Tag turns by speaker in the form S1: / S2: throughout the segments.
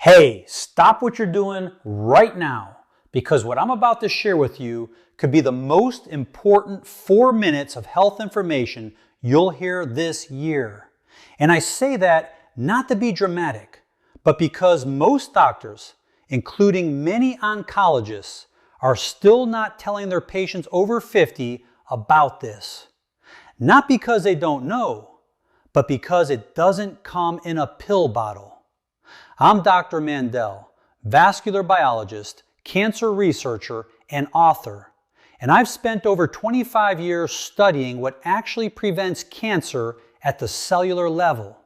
S1: Hey, stop what you're doing right now, because what I'm about to share with you could be the most important 4 minutes of health information you'll hear this year. And I say that not to be dramatic, but because most doctors, including many oncologists, are still not telling their patients over 50 about this. Not because they don't know, but because it doesn't come in a pill bottle. I'm Dr. Mandell, vascular biologist, cancer researcher, and author, and I've spent over 25 years studying what actually prevents cancer at the cellular level.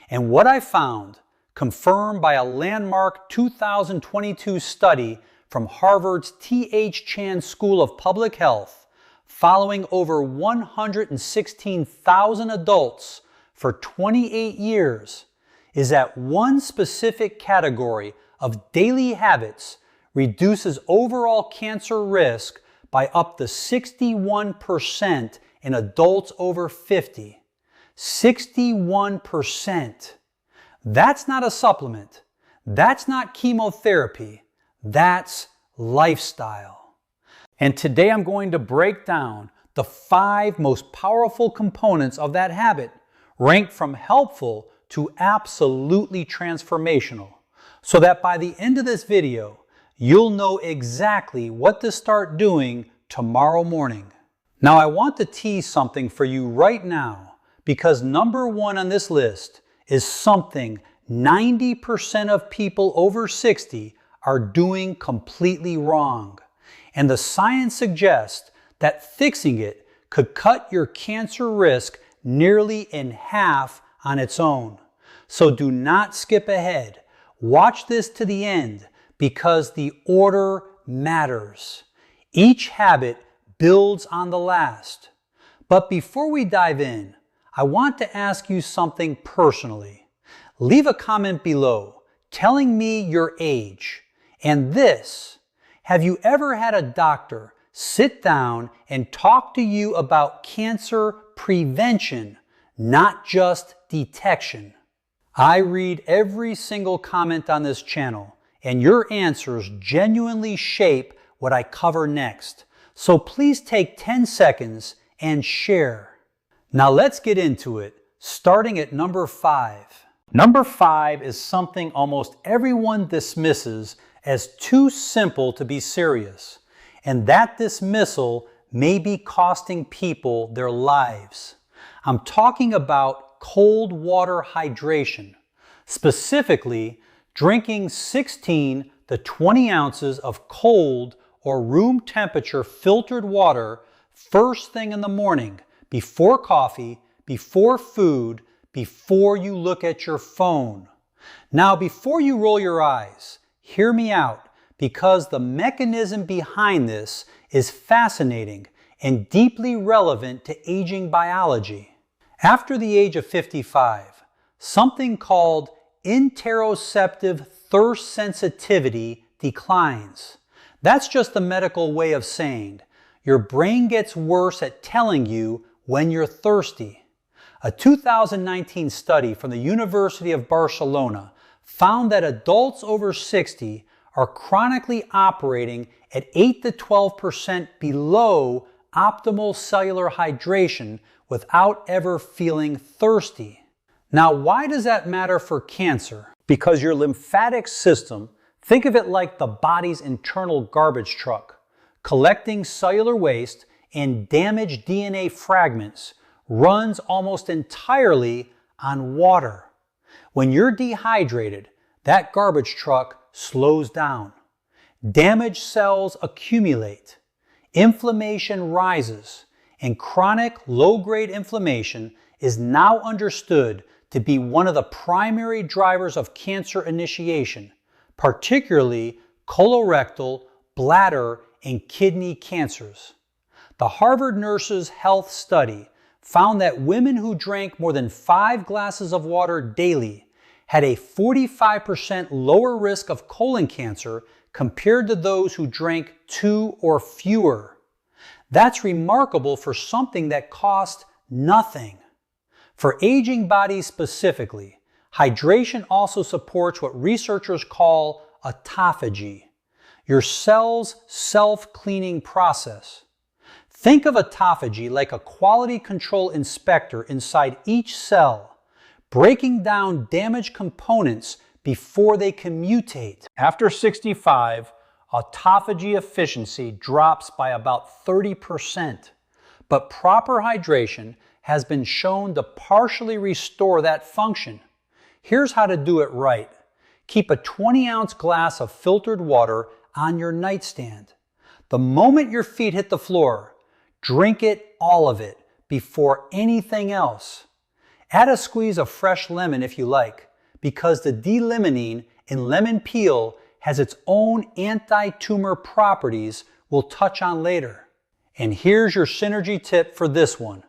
S1: And what I found, confirmed by a landmark 2022 study from Harvard's T.H. School of Public Health, following over 116,000 adults for 28 years, is that one specific category of daily habits reduces overall cancer risk by up to 61% in adults over 50. 61%. That's not a supplement. That's not chemotherapy. That's lifestyle. And today I'm going to break down the 5 most powerful components of that habit, ranked from helpful to absolutely transformational, so that by the end of this video, you'll know exactly what to start doing tomorrow morning. Now, I want to tease something for you right now, because number 1 on this list is something 90% of people over 60 are doing completely wrong. And the science suggests that fixing it could cut your cancer risk nearly in half on its own. So do not skip ahead. Watch this to the end, because the order matters. Each habit builds on the last. But before we dive in, I want to ask you something personally. Leave a comment below telling me your age. And this: have you ever had a doctor sit down and talk to you about cancer prevention, not just detection? I read every single comment on this channel, and your answers genuinely shape what I cover next. So please take 10 seconds and share. Now let's get into it, starting at number 5. Number 5 is something almost everyone dismisses as too simple to be serious, and that dismissal may be costing people their lives. I'm talking about cold water hydration, specifically drinking 16 to 20 ounces of cold or room temperature filtered water first thing in the morning, before coffee, before food, before you look at your phone. Now, before you roll your eyes, hear me out, because the mechanism behind this is fascinating and deeply relevant to aging biology. After the age of 55, something called interoceptive thirst sensitivity declines. That's just the medical way of saying your brain gets worse at telling you when you're thirsty. A 2019 study from the University of Barcelona found that adults over 60 are chronically operating at 8 to 12% below optimal cellular hydration without ever feeling thirsty. Now, why does that matter for cancer? Because your lymphatic system, think of it like the body's internal garbage truck, collecting cellular waste and damaged DNA fragments, runs almost entirely on water. When you're dehydrated, that garbage truck slows down. Damaged cells accumulate. Inflammation rises. And chronic low-grade inflammation is now understood to be one of the primary drivers of cancer initiation, particularly colorectal, bladder, and kidney cancers. The Harvard Nurses' Health Study found that women who drank more than 5 glasses of water daily had a 45% lower risk of colon cancer compared to those who drank 2 or fewer. That's remarkable for something that cost nothing. For aging bodies specifically, Hydration also supports what researchers call autophagy, your cell's self-cleaning process. Think of autophagy like a quality control inspector inside each cell, breaking down damaged components before they can mutate. After 65, autophagy efficiency drops by about 30%, but proper hydration has been shown to partially restore that function. Here's how to do it right. Keep a 20-ounce glass of filtered water on your nightstand. The moment your feet hit the floor, drink it, all of it, before anything else. Add a squeeze of fresh lemon if you like, because the D-limonene in lemon peel has its own anti-tumor properties we'll touch on later. And here's your synergy tip for this one.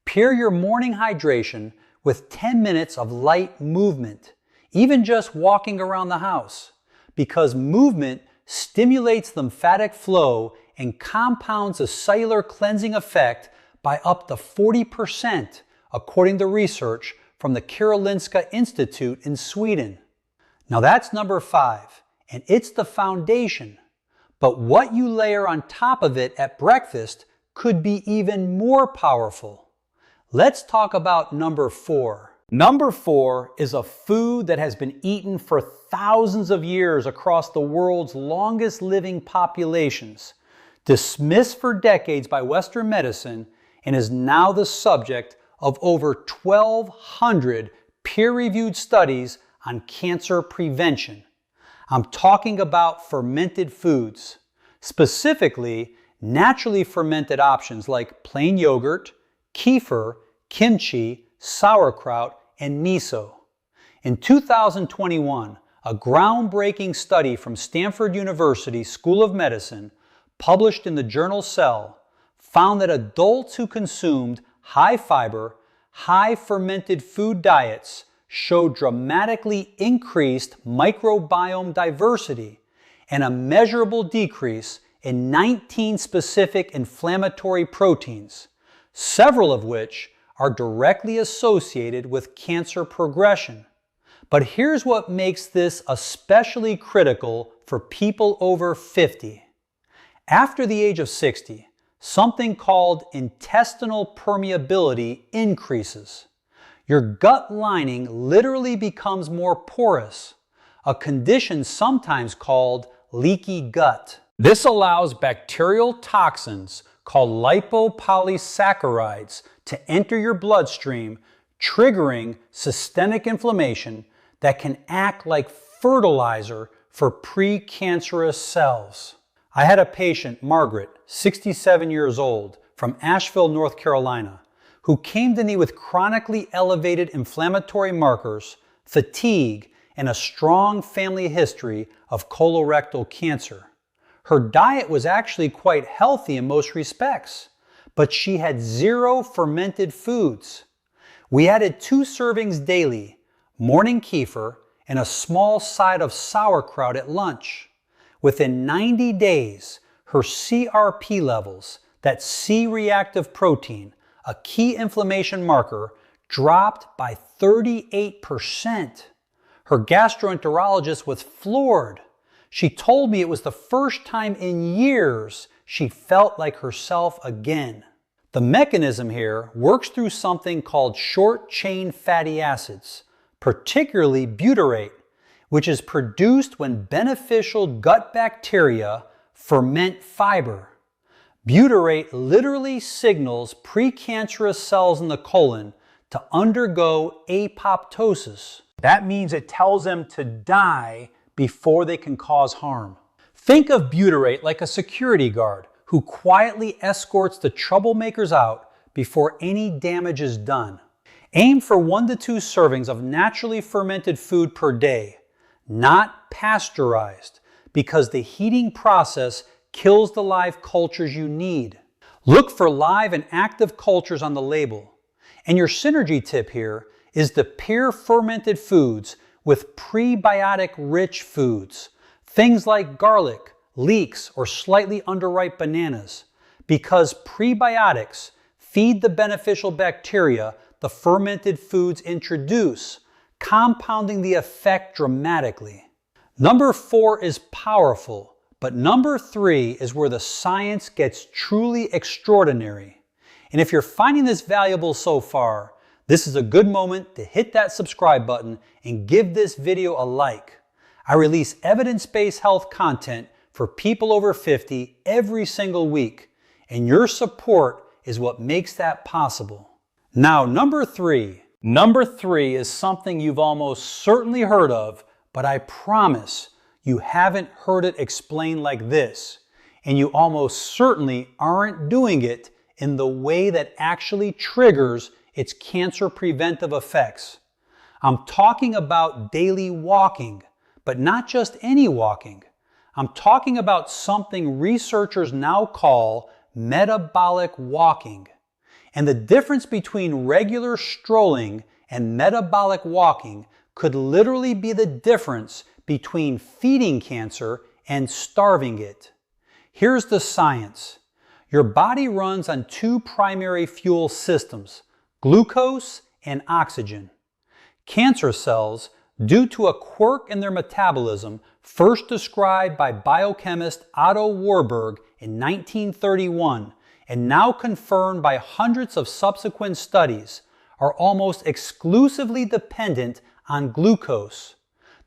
S1: Pair your morning hydration with 10 minutes of light movement, even just walking around the house, because movement stimulates lymphatic flow and compounds the cellular cleansing effect by up to 40%, according to research from the Karolinska Institute in Sweden. Now that's number 5, and it's the foundation. But what you layer on top of it at breakfast could be even more powerful. Let's talk about number 4. Number 4 is a food that has been eaten for thousands of years across the world's longest living populations, dismissed for decades by Western medicine, and is now the subject of over 1,200 peer-reviewed studies on cancer prevention. I'm talking about fermented foods, specifically naturally fermented options like plain yogurt, kefir, kimchi, sauerkraut, and miso. In 2021, a groundbreaking study from Stanford University School of Medicine, published in the journal Cell, found that adults who consumed high fiber, high fermented food diets showed dramatically increased microbiome diversity and a measurable decrease in 19 specific inflammatory proteins, several of which are directly associated with cancer progression. But here's what makes this especially critical for people over 50. After the age of 60, something called intestinal permeability increases. Your gut lining literally becomes more porous, a condition sometimes called leaky gut. This allows bacterial toxins called lipopolysaccharides to enter your bloodstream, triggering systemic inflammation that can act like fertilizer for precancerous cells. I had a patient, Margaret, 67 years old, from Asheville, North Carolina, who came to me with chronically elevated inflammatory markers, fatigue, and a strong family history of colorectal cancer. Her diet was actually quite healthy in most respects, but she had 0 fermented foods. We added 2 servings daily, morning kefir and a small side of sauerkraut at lunch. Within 90 days, her CRP levels, that C-reactive protein, a key inflammation marker, dropped by 38%. Her gastroenterologist was floored. She told me it was the first time in years she felt like herself again. The mechanism here works through something called short-chain fatty acids, particularly butyrate, which is produced when beneficial gut bacteria ferment fiber. Butyrate literally signals precancerous cells in the colon to undergo apoptosis. That means it tells them to die before they can cause harm. Think of butyrate like a security guard who quietly escorts the troublemakers out before any damage is done. Aim for 1 to 2 servings of naturally fermented food per day, not pasteurized, because the heating process kills the live cultures you need. Look for live and active cultures on the label. And your synergy tip here is to pair fermented foods with prebiotic-rich foods, things like garlic, leeks, or slightly underripe bananas, because prebiotics feed the beneficial bacteria the fermented foods introduce, compounding the effect dramatically. Number 4 is powerful, but number 3 is where the science gets truly extraordinary. And if you're finding this valuable so far, this is a good moment to hit that subscribe button and give this video a like. I release evidence-based health content for people over 50 every single week, and your support is what makes that possible. Now, number 3. Number 3 is something you've almost certainly heard of, but I promise you haven't heard it explained like this, and you almost certainly aren't doing it in the way that actually triggers its cancer preventive effects. I'm talking about daily walking, but not just any walking. I'm talking about something researchers now call metabolic walking. And the difference between regular strolling and metabolic walking could literally be the difference between feeding cancer and starving it. Here's the science. Your body runs on 2 primary fuel systems, glucose and oxygen. Cancer cells, due to a quirk in their metabolism first described by biochemist Otto Warburg in 1931 and now confirmed by hundreds of subsequent studies, are almost exclusively dependent on glucose.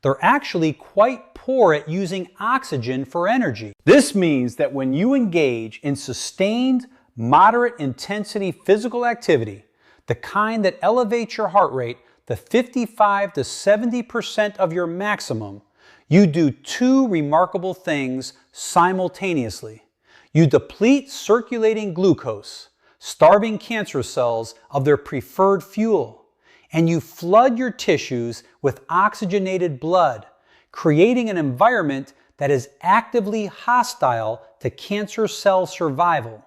S1: They're actually quite poor at using oxygen for energy. This means that when you engage in sustained, moderate intensity physical activity, the kind that elevates your heart rate to 55 to 70% of your maximum, you do 2 remarkable things simultaneously. You deplete circulating glucose, starving cancer cells of their preferred fuel, and you flood your tissues with oxygenated blood, creating an environment that is actively hostile to cancer cell survival.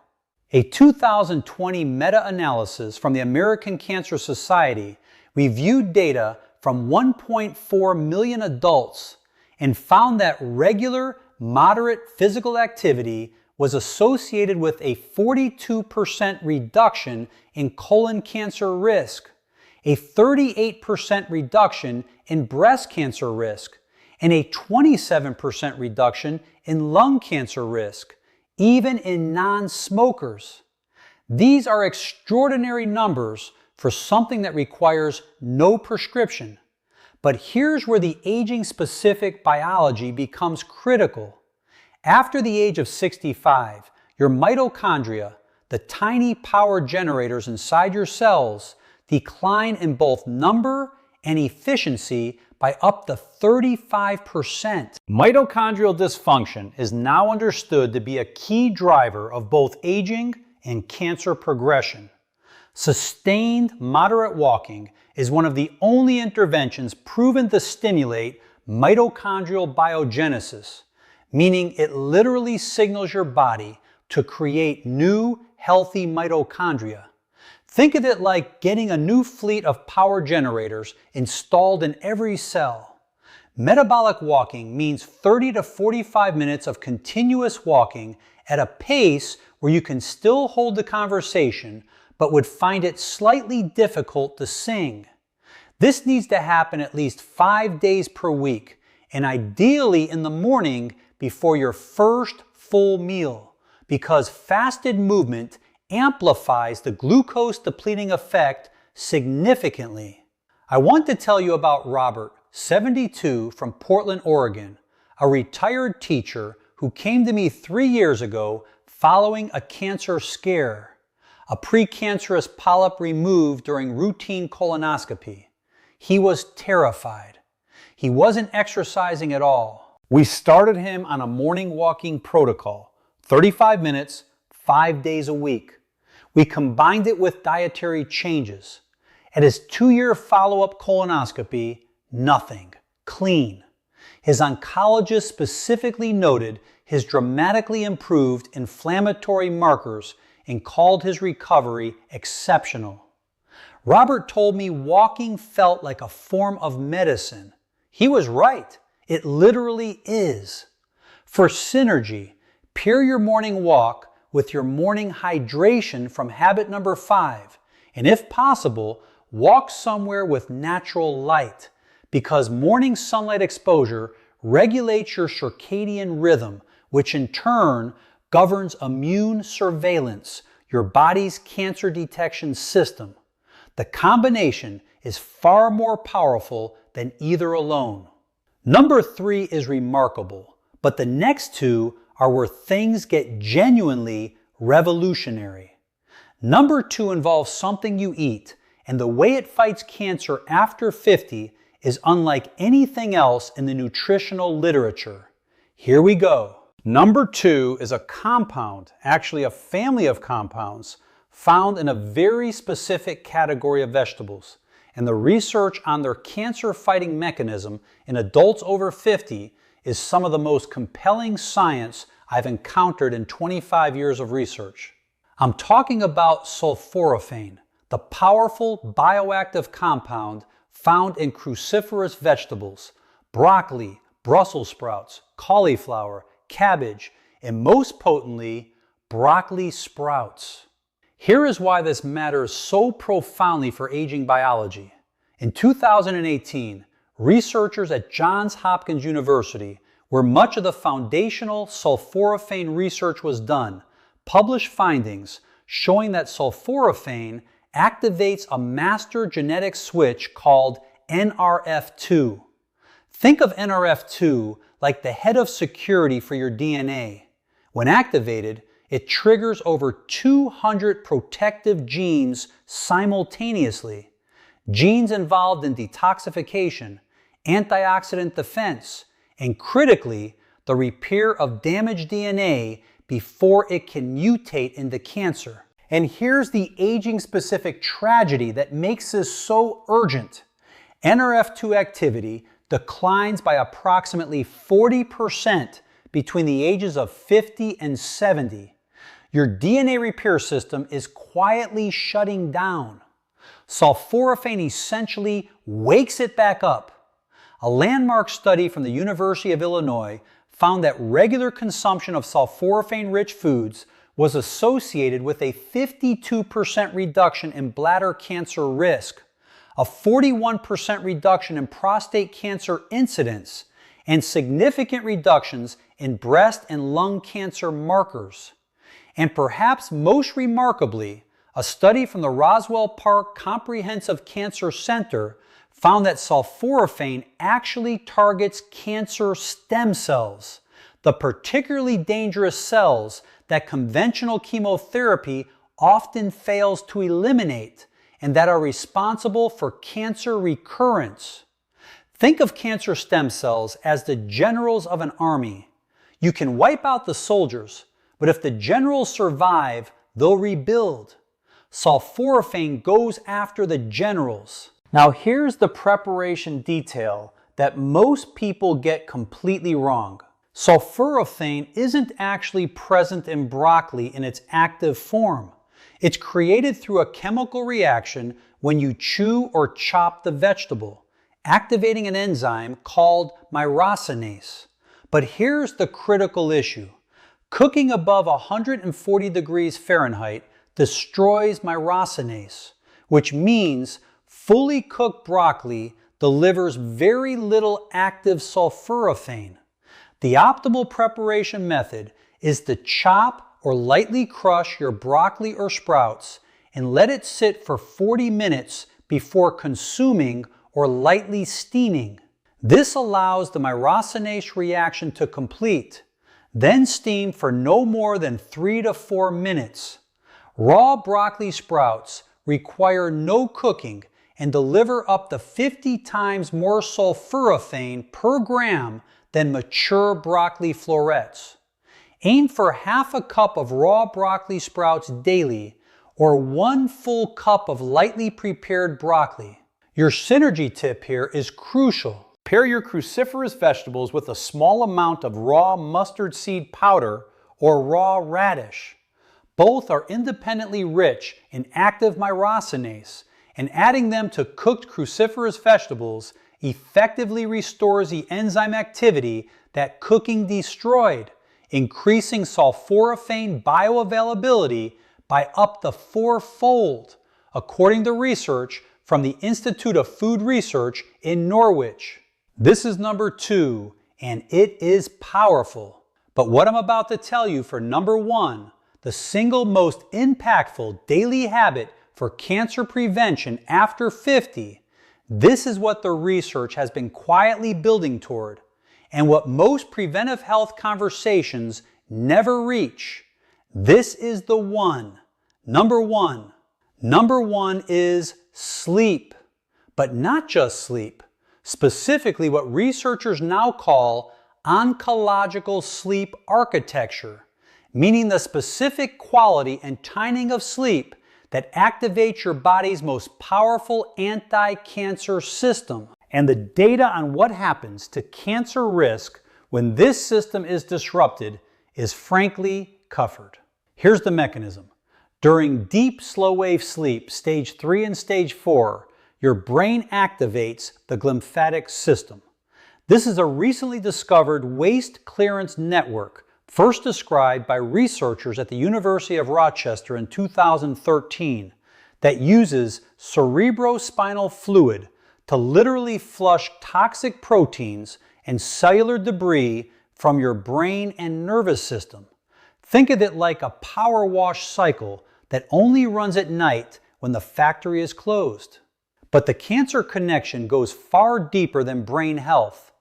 S1: A 2020 meta-analysis from the American Cancer Society reviewed data from 1.4 million adults and found that regular, moderate physical activity was associated with a 42% reduction in colon cancer risk, a 38% reduction in breast cancer risk, and a 27% reduction in lung cancer risk, even in non-smokers. These are extraordinary numbers for something that requires no prescription. But here's where the aging-specific biology becomes critical. After the age of 65, your mitochondria, the tiny power generators inside your cells, decline in both number and efficiency by up to 35%. Mitochondrial dysfunction is now understood to be a key driver of both aging and cancer progression. Sustained moderate walking is one of the only interventions proven to stimulate mitochondrial biogenesis, meaning it literally signals your body to create new, healthy mitochondria. Think of it like getting a new fleet of power generators installed in every cell. Metabolic walking means 30 to 45 minutes of continuous walking at a pace where you can still hold the conversation, but would find it slightly difficult to sing. This needs to happen at least 5 days per week, and ideally in the morning before your first full meal, because fasted movement amplifies the glucose depleting effect significantly. I want to tell you about Robert, 72, from Portland, Oregon, a retired teacher who came to me 3 years ago following a cancer scare, a precancerous polyp removed during routine colonoscopy. He was terrified. He wasn't exercising at all. We started him on a morning walking protocol, 35 minutes, 5 days a week. We combined it with dietary changes. At his 2-year follow-up colonoscopy, nothing. Clean. His oncologist specifically noted his dramatically improved inflammatory markers and called his recovery exceptional. Robert told me walking felt like a form of medicine. He was right. It literally is. For synergy, pair your morning walk with your morning hydration from habit number 5, and if possible, walk somewhere with natural light, because morning sunlight exposure regulates your circadian rhythm, which in turn governs immune surveillance, your body's cancer detection system. The combination is far more powerful than either alone. Number 3 is remarkable, but the next two are where things get genuinely revolutionary. Number 2 involves something you eat, and the way it fights cancer after 50 is unlike anything else in the nutritional literature. Here we go. Number 2 is a compound, actually a family of compounds, found in a very specific category of vegetables. And the research on their cancer-fighting mechanism in adults over 50 is some of the most compelling science I've encountered in 25 years of research. I'm talking about sulforaphane, the powerful bioactive compound found in cruciferous vegetables, broccoli, Brussels sprouts, cauliflower, cabbage, and most potently, broccoli sprouts. Here is why this matters so profoundly for aging biology. In 2018, researchers at Johns Hopkins University, where much of the foundational sulforaphane research was done, published findings showing that sulforaphane activates a master genetic switch called NRF2. Think of NRF2 like the head of security for your DNA. When activated, it triggers over 200 protective genes simultaneously. Genes involved in detoxification, antioxidant defense, and critically, the repair of damaged DNA before it can mutate into cancer. And here's the aging-specific tragedy that makes this so urgent. NRF2 activity declines by approximately 40% between the ages of 50 and 70. Your DNA repair system is quietly shutting down. Sulforaphane essentially wakes it back up. A landmark study from the University of Illinois found that regular consumption of sulforaphane-rich foods was associated with a 52% reduction in bladder cancer risk, a 41% reduction in prostate cancer incidence, and significant reductions in breast and lung cancer markers. And perhaps most remarkably, a study from the Roswell Park Comprehensive Cancer Center found that sulforaphane actually targets cancer stem cells, the particularly dangerous cells that conventional chemotherapy often fails to eliminate and that are responsible for cancer recurrence. Think of cancer stem cells as the generals of an army. You can wipe out the soldiers, but if the generals survive, they'll rebuild. Sulforaphane goes after the generals. Now here's the preparation detail that most people get completely wrong. Sulforaphane isn't actually present in broccoli in its active form. It's created through a chemical reaction when you chew or chop the vegetable, activating an enzyme called myrosinase. But here's the critical issue. Cooking above 140 degrees Fahrenheit destroys myrosinase, which means fully cooked broccoli delivers very little active sulforaphane. The optimal preparation method is to chop or lightly crush your broccoli or sprouts and let it sit for 40 minutes before consuming or lightly steaming. This allows the myrosinase reaction to complete. Then steam for no more than 3 to 4 minutes. Raw broccoli sprouts require no cooking and deliver up to 50 times more sulforaphane per gram than mature broccoli florets. Aim for half a cup of raw broccoli sprouts daily or 1 full cup of lightly prepared broccoli. Your synergy tip here is crucial. Pair your cruciferous vegetables with a small amount of raw mustard seed powder or raw radish. Both are independently rich in active myrosinase, and adding them to cooked cruciferous vegetables effectively restores the enzyme activity that cooking destroyed, increasing sulforaphane bioavailability by up to 4-fold, according to research from the Institute of Food Research in Norwich. This is number 2, and it is powerful. But what I'm about to tell you for number 1, the single most impactful daily habit for cancer prevention after 50, this is what the research has been quietly building toward, and what most preventive health conversations never reach. This is the one. Number 1. Number 1 is sleep. But not just sleep. Specifically what researchers now call oncological sleep architecture, meaning the specific quality and timing of sleep that activates your body's most powerful anti-cancer system. And the data on what happens to cancer risk when this system is disrupted is frankly covered. Here's the mechanism. During deep slow-wave sleep, stage 3 and stage 4, your brain activates the glymphatic system. This is a recently discovered waste clearance network, first described by researchers at the University of Rochester in 2013, that uses cerebrospinal fluid to literally flush toxic proteins and cellular debris from your brain and nervous system. Think of it like a power wash cycle that only runs at night when the factory is closed. But the cancer connection goes far deeper than brain health.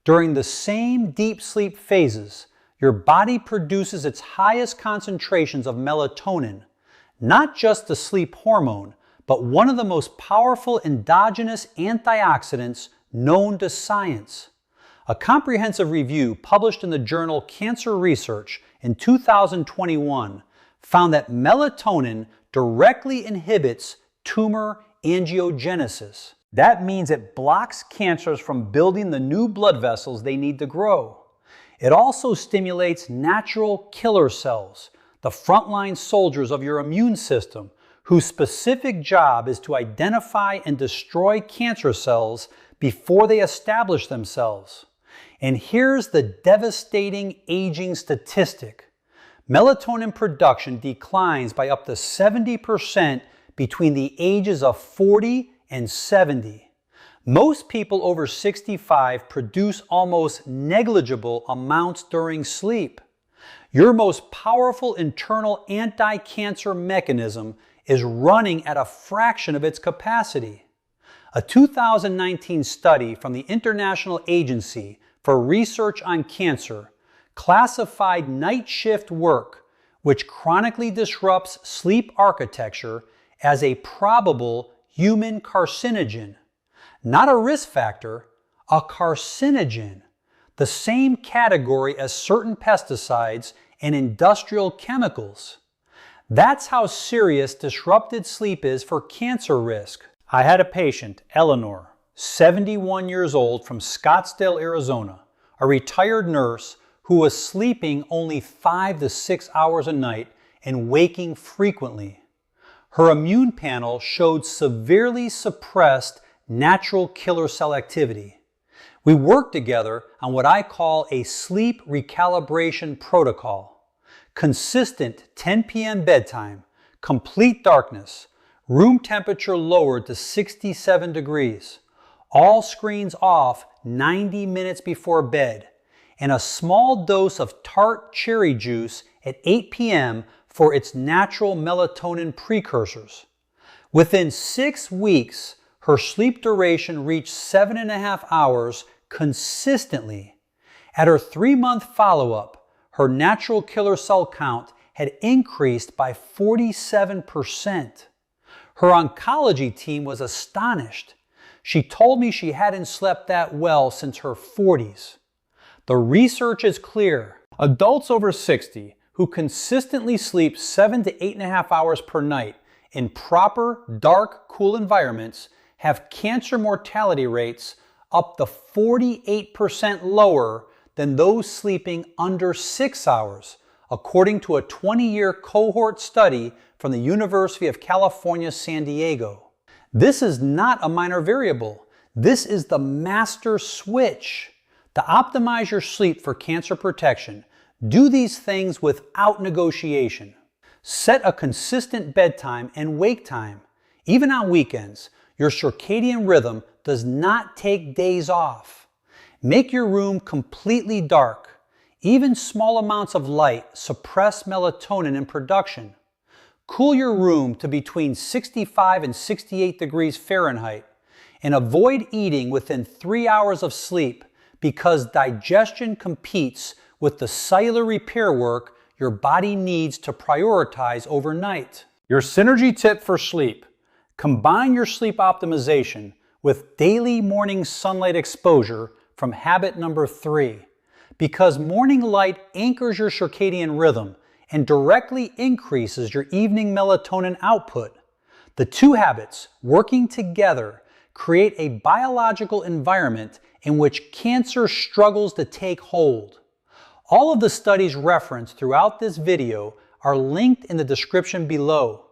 S1: During the same deep sleep phases, your body produces its highest concentrations of melatonin, not just the sleep hormone, but one of the most powerful endogenous antioxidants known to science. A comprehensive review published in the journal Cancer Research in 2021 found that melatonin directly inhibits tumor angiogenesis. That means it blocks cancers from building the new blood vessels they need to grow. It also stimulates natural killer cells, the frontline soldiers of your immune system, whose specific job is to identify and destroy cancer cells before they establish themselves. And here's the devastating aging statistic. Melatonin production declines by up to 70% between the ages of 40 and 70. Most people over 65 produce almost negligible amounts during sleep. Your most powerful internal anti-cancer mechanism is running at a fraction of its capacity. A 2019 study from the International Agency for Research on Cancer classified night shift work, which chronically disrupts sleep architecture, as a probable human carcinogen. Not a risk factor, a carcinogen, the same category as certain pesticides and industrial chemicals. That's how serious disrupted sleep is for cancer risk. I had a patient, Eleanor, 71 years old, from Scottsdale, Arizona, a retired nurse who was sleeping only 5 to 6 hours a night and waking frequently. Her immune panel showed severely suppressed natural killer cell activity. We worked together on what I call a sleep recalibration protocol. Consistent 10 p.m. bedtime, complete darkness, room temperature lowered to 67 degrees, all screens off 90 minutes before bed, and a small dose of tart cherry juice at 8 p.m. for its natural melatonin precursors. Within 6 weeks, her sleep duration reached 7.5 hours consistently. At her 3-month follow-up, her natural killer cell count had increased by 47%. Her oncology team was astonished. She told me she hadn't slept that well since her 40s. The research is clear. Adults over 60 who consistently sleep 7 to 8.5 hours per night in proper, dark, cool environments have cancer mortality rates up to 48% lower than those sleeping under 6 hours, according to a 20-year cohort study from the University of California, San Diego. This is not a minor variable. This is the master switch. To optimize your sleep for cancer protection, do these things without negotiation. Set a consistent bedtime and wake time. Even on weekends, Your circadian rhythm does not take days off. Make your room completely dark. Even small amounts of light suppress melatonin in production. Cool your room to between 65 and 68 degrees Fahrenheit and avoid eating within 3 hours of sleep because digestion competes with the cellular repair work your body needs to prioritize overnight. Your synergy tip for sleep: combine your sleep optimization with daily morning sunlight exposure from habit number 3, because morning light anchors your circadian rhythm and directly increases your evening melatonin output. The two habits, working together, create a biological environment in which cancer struggles to take hold. All of the studies referenced throughout this video are linked in the description below.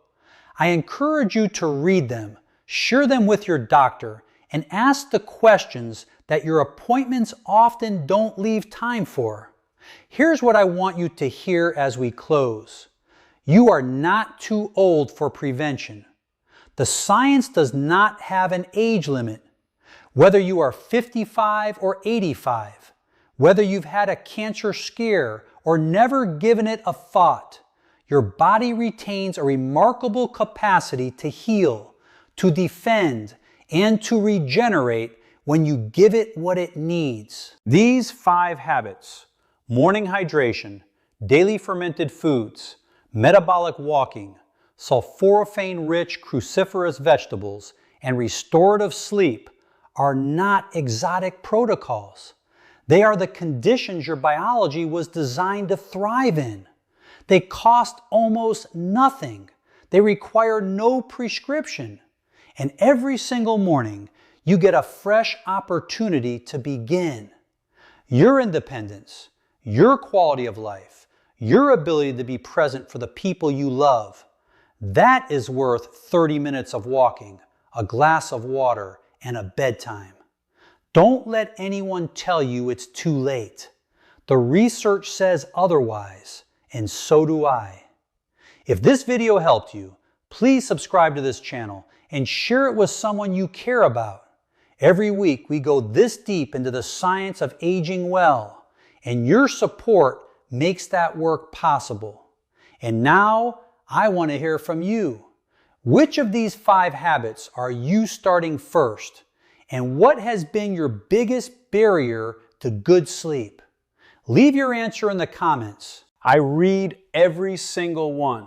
S1: I encourage you to read them, share them with your doctor, and ask the questions that your appointments often don't leave time for. Here's what I want you to hear as we close. You are not too old for prevention. The science does not have an age limit. Whether you are 55 or 85, whether you've had a cancer scare or never given it a thought, your body retains a remarkable capacity to heal, to defend, and to regenerate when you give it what it needs. These 5 habits: morning hydration, daily fermented foods, metabolic walking, sulforaphane-rich cruciferous vegetables, and restorative sleep, are not exotic protocols. They are the conditions your biology was designed to thrive in. They cost almost nothing. They require no prescription. And every single morning, you get a fresh opportunity to begin. Your independence, your quality of life, your ability to be present for the people you love, that is worth 30 minutes of walking, a glass of water, and a bedtime. Don't let anyone tell you it's too late. The research says otherwise, and so do I. If this video helped you, please subscribe to this channel and share it with someone you care about. Every week we go this deep into the science of aging well, and your support makes that work possible. And now I want to hear from you. Which of these 5 habits are you starting first? And what has been your biggest barrier to good sleep? Leave your answer in the comments. I read every single one.